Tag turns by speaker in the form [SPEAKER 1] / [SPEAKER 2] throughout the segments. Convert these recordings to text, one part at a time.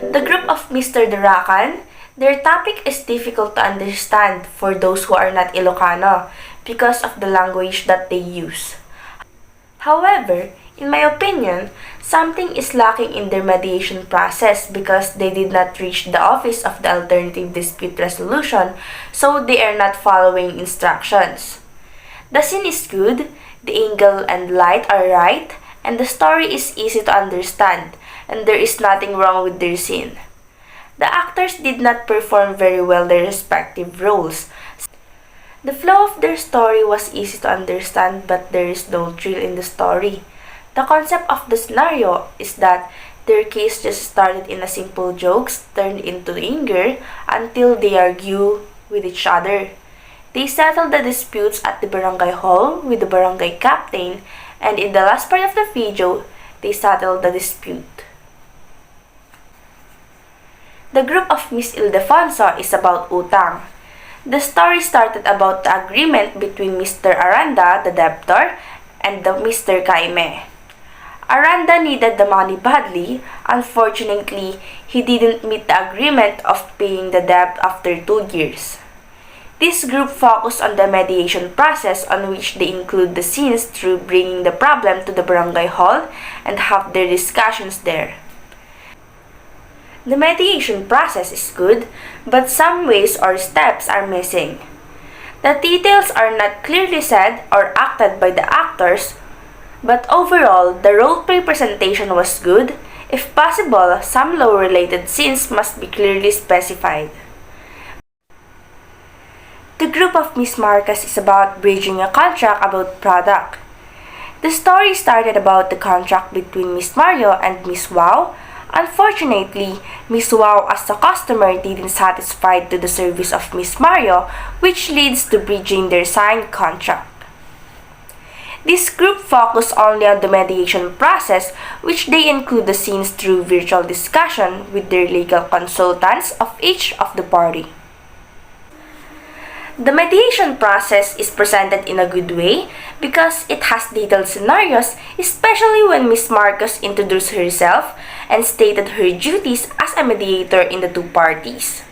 [SPEAKER 1] The group of Mr. Durakan, their topic is difficult to understand for those who are not Ilocano because of the language that they use. However, in my opinion, something is lacking in their mediation process because they did not reach the Office of the Alternative Dispute Resolution, so they are not following instructions. The scene is good, the angle and light are right, and the story is easy to understand, and there is nothing wrong with their scene. The actors did not perform very well their respective roles. The flow of their story was easy to understand, but there is no thrill in the story. The concept of the scenario is that their case just started in a simple jokes turned into anger until they argue with each other. They settled the disputes at the barangay hall with the barangay captain, and in the last part of the video, they settled the dispute. The group of Miss Ildefonso is about utang. The story started about the agreement between Mr. Aranda, the debtor, and the Mr. Caime. Aranda needed the money badly. Unfortunately, he didn't meet the agreement of paying the debt after 2 years. This group focused on the mediation process, on which they include the scenes through bringing the problem to the barangay hall and have their discussions there. The mediation process is good, but some ways or steps are missing. The details are not clearly said or acted by the actors, but overall, the role-play presentation was good. If possible, some law-related scenes must be clearly specified. The group of Miss Marcos is about bridging a contract about product. The story started about the contract between Miss Mario and Miss Wow. Unfortunately, Miss Wow as the customer didn't satisfied to the service of Miss Mario, which leads to bridging their signed contract. This group focused only on the mediation process, which they include the scenes through virtual discussion with their legal consultants of each of the party. The mediation process is presented in a good way because it has detailed scenarios, especially when Miss Marcos introduced herself and stated her duties as a mediator in the two parties.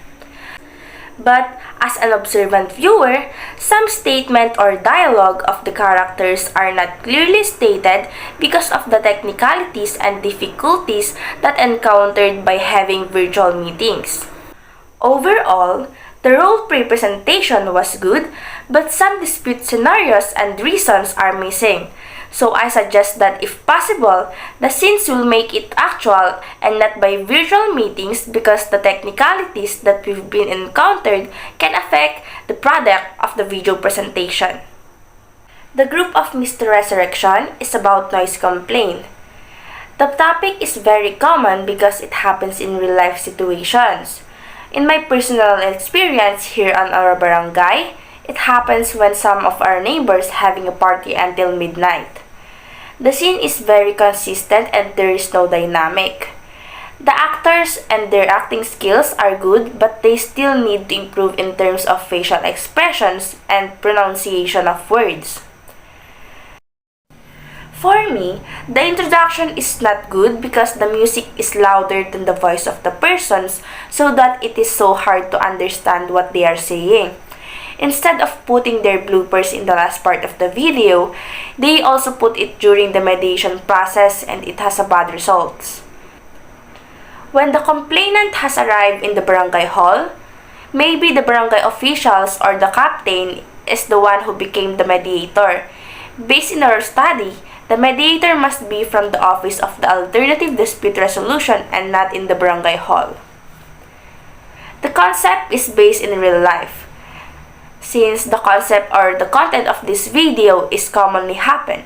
[SPEAKER 1] But as an observant viewer, some statement or dialogue of the characters are not clearly stated because of the technicalities and difficulties that encountered by having virtual meetings. Overall, the role-play presentation was good, but some dispute scenarios and reasons are missing. So I suggest that if possible, the scenes will make it actual and not by virtual meetings because the technicalities that we've been encountered can affect the product of the video presentation. The group of Mr. Resurrection is about noise complaint. The topic is very common because it happens in real-life situations. In my personal experience here on our barangay, it happens when some of our neighbors having a party until midnight. The scene is very consistent and there is no dynamic. The actors and their acting skills are good, but they still need to improve in terms of facial expressions and pronunciation of words. For me, the introduction is not good because the music is louder than the voice of the persons, so that it is so hard to understand what they are saying. Instead of putting their bloopers in the last part of the video, they also put it during the mediation process and it has a bad results. When the complainant has arrived in the barangay hall, maybe the barangay officials or the captain is the one who became the mediator. Based in our study, the mediator must be from the Office of the Alternative Dispute Resolution and not in the barangay hall. The concept is based in real life, since the concept or the content of this video is commonly happen.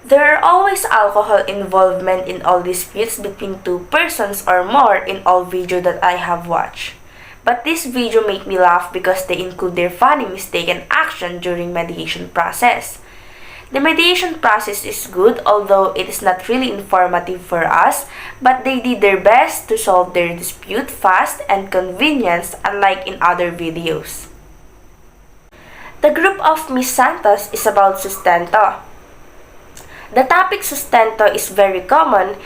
[SPEAKER 1] There are always alcohol involvement in all disputes between two persons or more in all video that I have watched. But this video make me laugh because they include their funny mistaken action during mediation process. The mediation process is good, although it is not really informative for us, but they did their best to solve their dispute fast and convenience, unlike in other videos. The group of Miss Santos is about sustento. The topic sustento is very common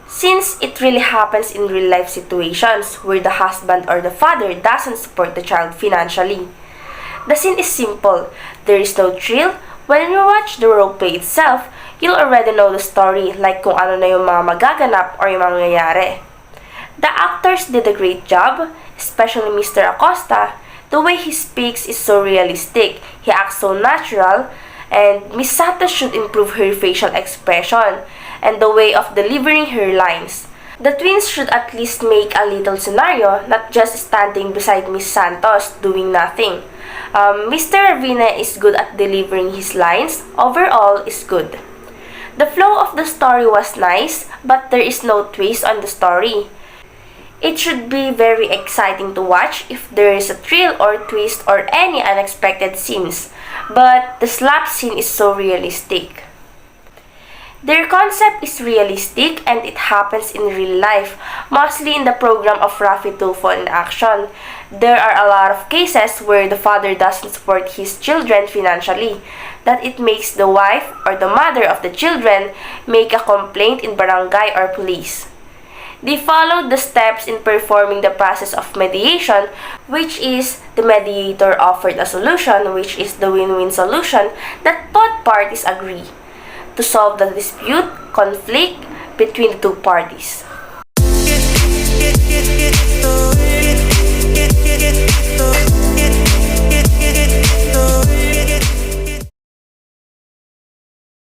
[SPEAKER 1] since it really happens in real life situations where the husband or the father doesn't support the child financially. The scene is simple. There is no thrill. When you watch the roleplay itself, you'll already know the story, like kung ano na yung mga magaganap or yung mangyayari. The actors did a great job, especially Mr. Acosta. The way he speaks is so realistic. He acts so natural, and Miss Santos should improve her facial expression and the way of delivering her lines. The twins should at least make a little scenario, not just standing beside Miss Santos doing nothing. Mr. Ravina is good at delivering his lines. Overall is good. The flow of the story was nice, but there is no twist on the story. It should be very exciting to watch if there is a thrill or twist or any unexpected scenes, but the slap scene is so realistic. Their concept is realistic and it happens in real life, mostly in the program of Rafi Tulfo in action. There are a lot of cases where the father doesn't support his children financially, that it makes the wife or the mother of the children make a complaint in barangay or police. They followed the steps in performing the process of mediation, which is the mediator offered a solution, which is the win-win solution that both parties agree to solve the dispute, conflict between the two parties.